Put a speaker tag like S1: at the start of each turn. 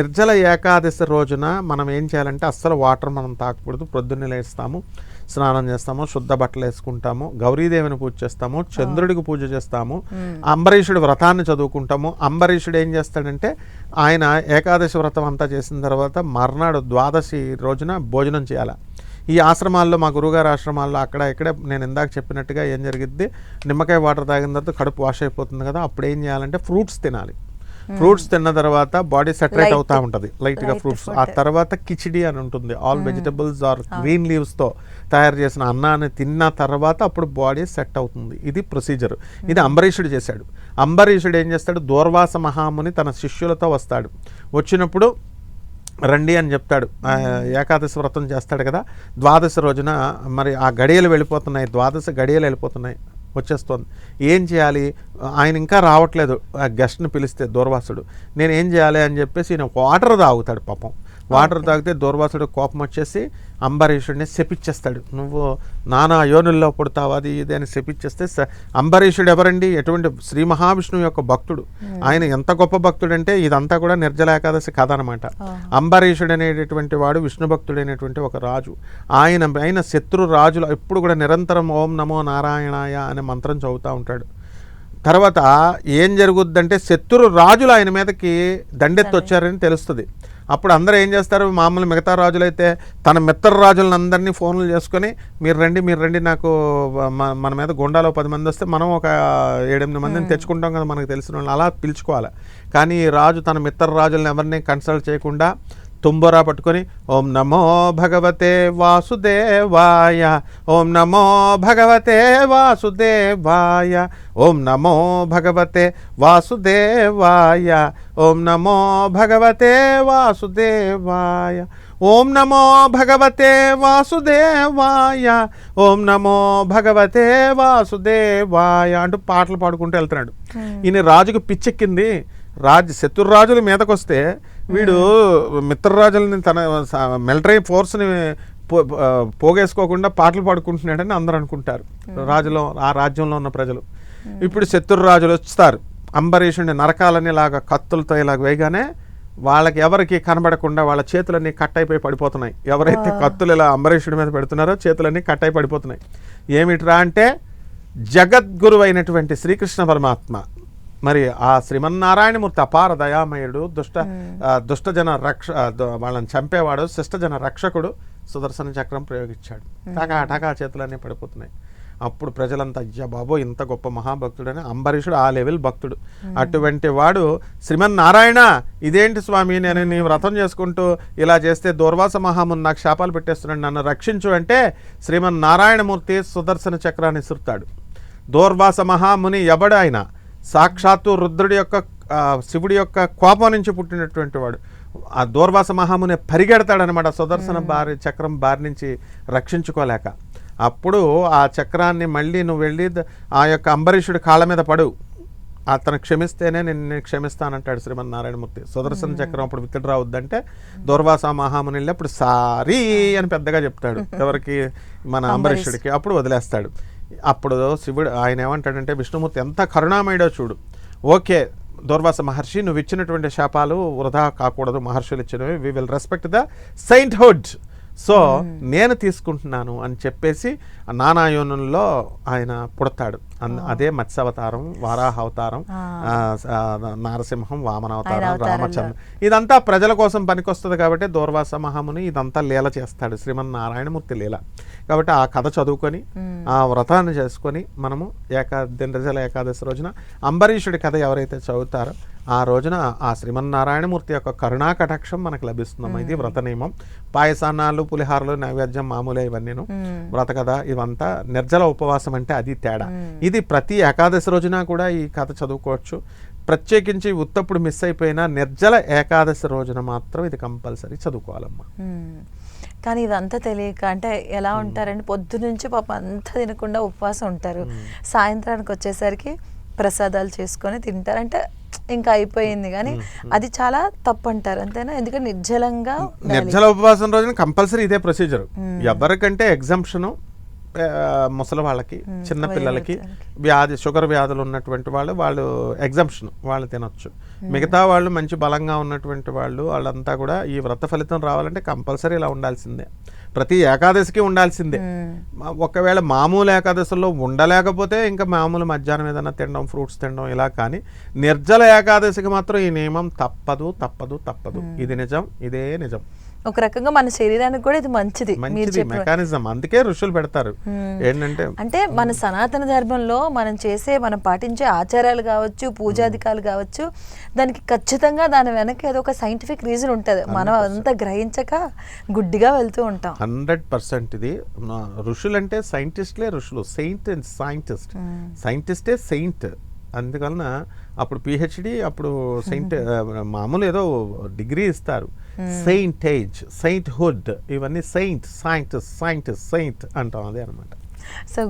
S1: నిర్జల ఏకాదశి రోజున మనం ఏం చేయాలంటే అస్సలు వాటర్ మనం తాగకూడదు. ప్రొద్దున్నే లేస్తాము, స్నానం చేస్తాము, శుద్ధ బట్టలు వేసుకుంటాము, గౌరీదేవిని పూజ చేస్తాము, చంద్రుడికి పూజ చేస్తాము, అంబరీషుడి వ్రతాన్ని చదువుకుంటాము. అంబరీషుడు ఏం చేస్తాడంటే ఆయన ఏకాదశి వ్రతం అంతా చేసిన తర్వాత మర్నాడు ద్వాదశి రోజున భోజనం చేయాలి. ఈ ఆశ్రమాల్లో మా గురువుగారి ఆశ్రమాల్లో అక్కడ ఇక్కడ నేను ఇందాక చెప్పినట్టుగా ఏం జరిగిద్ది, నిమ్మకాయ వాటర్ తాగిన తర్వాత కడుపు వాష్ అయిపోతుంది కదా, అప్పుడు ఏం చేయాలంటే ఫ్రూట్స్ తినాలి. ఫ్రూట్స్ తిన్న తర్వాత బాడీ సెటరేట్ అవుతూ ఉంటుంది లైట్గా ఫ్రూట్స్. ఆ తర్వాత కిచిడి అని ఉంటుంది, ఆల్ వెజిటబుల్స్ ఆర్ గ్రీన్ లీవ్స్తో తయారు చేసిన అన్నాన్ని తిన్న తర్వాత అప్పుడు బాడీ సెట్ అవుతుంది. ఇది ప్రొసీజర్. ఇది అంబరీషుడు చేశాడు. అంబరీషుడు ఏం చేస్తాడు, దూర్వాస మహాముని తన శిష్యులతో వస్తాడు. వచ్చినప్పుడు రండి అని చెప్తాడు. ఏకాదశి వ్రతం చేస్తాడు కదా, ద్వాదశి రోజున మరి ఆ గడియలు వెళ్ళిపోతున్నాయి, ద్వాదశి గడియలు వెళ్ళిపోతున్నాయి, వచ్చేస్తుంది. ఏం చేయాలి, ఆయన ఇంకా రావట్లేదు, ఆ గెస్ట్ని పిలిస్తే దూర్వాసుడు. నేను ఏం చేయాలి అని చెప్పేసి ఈయన వాటర్ తాగుతాడు. పాపం వాటర్ తాగితే దూర్వాసుడు కోపం వచ్చేసి అంబరీషుడిని శపిచ్చేస్తాడు. నువ్వు నానా యోనుల్లో పుడతావు, అది ఇది అని శపిచ్చేస్తే, అంబరీషుడు ఎవరండి, ఎటువంటి శ్రీ మహావిష్ణువు యొక్క భక్తుడు. ఆయన ఎంత గొప్ప భక్తుడు అంటే ఇదంతా కూడా నిర్జల ఏకాదశి కథ అనమాట. అంబరీషుడు అనేటటువంటి వాడు విష్ణు భక్తుడైనటువంటి ఒక రాజు. ఆయన శత్రు రాజులు ఎప్పుడు కూడా నిరంతరం ఓం నమో నారాయణాయ అనే మంత్రం చదువుతూ ఉంటాడు. తర్వాత ఏం జరుగుద్దంటే శత్రు రాజులు ఆయన మీదకి దండెత్తి వచ్చారని తెలుస్తుంది. అప్పుడు అందరూ ఏం చేస్తారు, మామూలు మిగతా రాజులైతే తన మిత్ర రాజులను అందరినీ ఫోన్లు చేసుకొని మీరు రండి, నాకు మన మీద గుండాలో 10 మంది వస్తే మనం ఒక 7-8 మందిని తెచ్చుకుంటాం కదా మనకు తెలిసిన వాళ్ళు, అలా పిలుచుకోవాలి. కానీ ఈ రాజు తన మిత్ర రాజులను ఎవరిని కన్సల్ట్ చేయకుండా తుంబురా పట్టుకొని ఓం నమో భగవతే వాసుదేవాయ, ఓం నమో భగవతే వాసుదేవాయ, ఓం నమో భగవతే వాసుదేవాయ, ఓం నమో భగవతే వాసుదేవాయ, ఓం నమో భగవతే వాసుదేవాయ, ఓం నమో భగవతే వాసుదేవాయ అంటూ పాటలు పాడుకుంటూ వెళ్తున్నాడు. ఈయన రాజుకు పిచ్చెక్కింది. శత్రురాజుల మీదకి వస్తే వీడు మిత్రరాజులని తన మిలిటరీ ఫోర్స్ని పోగేసుకోకుండా పాటలు పాడుకుంటున్నాడని అందరూ అనుకుంటారు ఆ రాజ్యంలో ఉన్న ప్రజలు. ఇప్పుడు శత్రురాజులు వస్తారు, అంబరీషుడిని నరకాలని ఇలాగ కత్తులతో ఇలాగ వేయగానే వాళ్ళకి ఎవరికి కనబడకుండా వాళ్ళ చేతులన్నీ కట్టయిపోయి పడిపోతున్నాయి. ఎవరైతే కత్తులు ఇలా అంబరీషుడి మీద పెడుతున్నారో చేతులన్నీ కట్టయి పడిపోతున్నాయి. ఏమిట్రా అంటే జగద్గురు అయినటువంటి శ్రీకృష్ణ పరమాత్మ, మరి ఆ శ్రీమన్నారాయణమూర్తి అపార దయామయుడు, దుష్టజన వాళ్ళని చంపేవాడు, శిష్టజన రక్షకుడు సుదర్శన చక్రం ప్రయోగించాడు. టకా చేతులన్నీ పడిపోతున్నాయి. అప్పుడు ప్రజలంతా అయ్యా బాబో ఇంత గొప్ప మహాభక్తుడని, అంబరీషుడు ఆ లెవెల్ భక్తుడు. అటువంటి వాడు శ్రీమన్నారాయణ ఇదేంటి స్వామి, నేను నీ వ్రతం చేసుకుంటూ ఇలా చేస్తే దూర్వాస మహాముని నాకు శాపాలు పెట్టేస్తున్నాడు, నన్ను రక్షించు అంటే శ్రీమన్నారాయణమూర్తి సుదర్శన చక్రాన్ని ఇసురుతాడు. దూర్వాస మహాముని ఎవడు, ఆయన సాక్షాత్తు రుద్రుడి యొక్క శివుడి యొక్క కోపం నుంచి పుట్టినటువంటి వాడు. ఆ దూర్వాస మహాముని పరిగెడతాడనమాట సుదర్శన చక్రం బారి నుంచి రక్షించుకోలేక. అప్పుడు ఆ చక్రాన్ని మళ్ళీ నువ్వు వెళ్ళి ఆ యొక్క అంబరీషుడి కాళ్ళ మీద పడు, అతను క్షమిస్తేనే నేను క్షమిస్తానంటాడు శ్రీమన్నారాయణమూర్తి. సుదర్శన చక్రం అప్పుడు విత్డ్రా అవుద్దంటే దూర్వాస మహాముని వెళ్ళి అప్పుడు సారీ అని పెద్దగా చెప్తాడు ఎవరికి, మన అంబరీషుడికి. అప్పుడు వదిలేస్తాడు. అప్పుడు శివుడు ఆయన ఏమంటాడంటే, విష్ణుమూర్తి ఎంత కరుణామయుడో చూడు, ఓకే దూర్వాస మహర్షి నువ్వు ఇచ్చినటువంటి శాపాలు వృధా కాకూడదు, మహర్షులు ఇచ్చినవి, we will respect the sainthood, so నేను తీసుకుంటున్నాను అని చెప్పేసి నానాయోనుల్లో ఆయన పుడతాడు. అదే మత్స్యావతారం, వారాహ అవతారం, నారసింహం, వామనావతారం, రామచంద్ర, ఇదంతా ప్రజల కోసం పనికొస్తుంది. కాబట్టి దూర్వాస మహాముని ఇదంతా లీల చేస్తాడు, శ్రీమన్నారాయణమూర్తి లీల. కాబట్టి ఆ కథ చదువుకొని ఆ వ్రతాన్ని చేసుకొని మనము నిర్జల ఏకాదశి రోజున అంబరీషుడి కథ ఎవరైతే చదువుతారో ఆ రోజున ఆ శ్రీమన్నారాయణమూర్తి యొక్క కరుణా కటాక్షం మనకు లభిస్తున్నాం. ఇది వ్రత నియమం. పాయసాన్నాలు, పులిహారలు, నైవేద్యం మామూలే ఇవన్నీను. వ్రత కథ ఇవంతా నిర్జల ఉపవాసం అంటే అది తేడా. ఇది ప్రతి ఏకాదశి రోజున కూడా ఈ కథ చదువుకోవచ్చు. ప్రత్యేకించి ఉత్తప్పుడు మిస్ అయిపోయినా నిర్జల ఏకాదశి రోజున మాత్రం ఇది కంపల్సరీ చదువుకోవాలమ్మా.
S2: కానీ ఇదంతా తెలియక అంటే ఎలా ఉంటారంటే పొద్దు నుంచి పాపం అంతా తినకుండా ఉపవాసం ఉంటారు, సాయంత్రానికి వచ్చేసరికి ప్రసాదాలు చేసుకొని తింటారు. అంటే ఇంకా అయిపోయింది, కానీ అది చాలా తప్పు అంటారు అంతేనా? ఎందుకంటే నిర్జల ఉపవాసం
S1: రోజున కంపల్సరీ ఇదే ప్రొసీజర్. ఎవరికంటే ఎగ్జంప్షను ముసలి వాళ్ళకి, చిన్న పిల్లలకి, వ్యాధి షుగర్ వ్యాధులు ఉన్నటువంటి వాళ్ళు ఎగ్జంప్షన్, వాళ్ళు తినొచ్చు. మిగతా వాళ్ళు మంచి బలంగా ఉన్నటువంటి వాళ్ళంతా కూడా ఈ వ్రత ఫలితం రావాలంటే కంపల్సరీ ఇలా ఉండాల్సిందే, ప్రతి ఏకాదశికి ఉండాల్సిందే. ఒకవేళ మామూలు ఏకాదశిలో ఉండలేకపోతే ఇంకా మామూలు మధ్యాహ్నం ఏదైనా తినడం, ఫ్రూట్స్ తినడం ఇలా. కానీ నిర్జల ఏకాదశికి మాత్రం ఈ నియమం తప్పదు తప్పదు తప్పదు. ఇది నిజం, ఇదే నిజం.
S2: ఒక రకంగా మన శరీరానికి కూడా ఇది మంచిది
S1: మెకానిజం. అందుకే ఋషులు పెడతారు. ఏంటంటే
S2: అంటే మన సనాతన ధర్మంలో మనం పాటించే ఆచారాలు కావచ్చు, పూజాధికాలు కావచ్చు, దానికి ఖచ్చితంగా దాని వెనక ఏదో ఒక సైంటిఫిక్ రీజన్ ఉంటుంది. మనం అదంతా గ్రహించక గుడ్డిగా వెళ్తూ ఉంటాం.
S1: 100% ఇది. ఋషులు అంటే సైంటిస్ట్లే ఋషులు. Saint and scientist. సైంటిస్టే సెయింట్. అందువలన అప్పుడు పిహెచ్డి, అప్పుడు సెయింట్, మామూలు ఏదో డిగ్రీ ఇస్తారు. సెయింటేజ్, సెయింట్హుడ్, ఇవన్నీ సెయింట్, సైంటిస్ట్, సెయింట్ అంటాం. అదే అనమాట.
S2: సో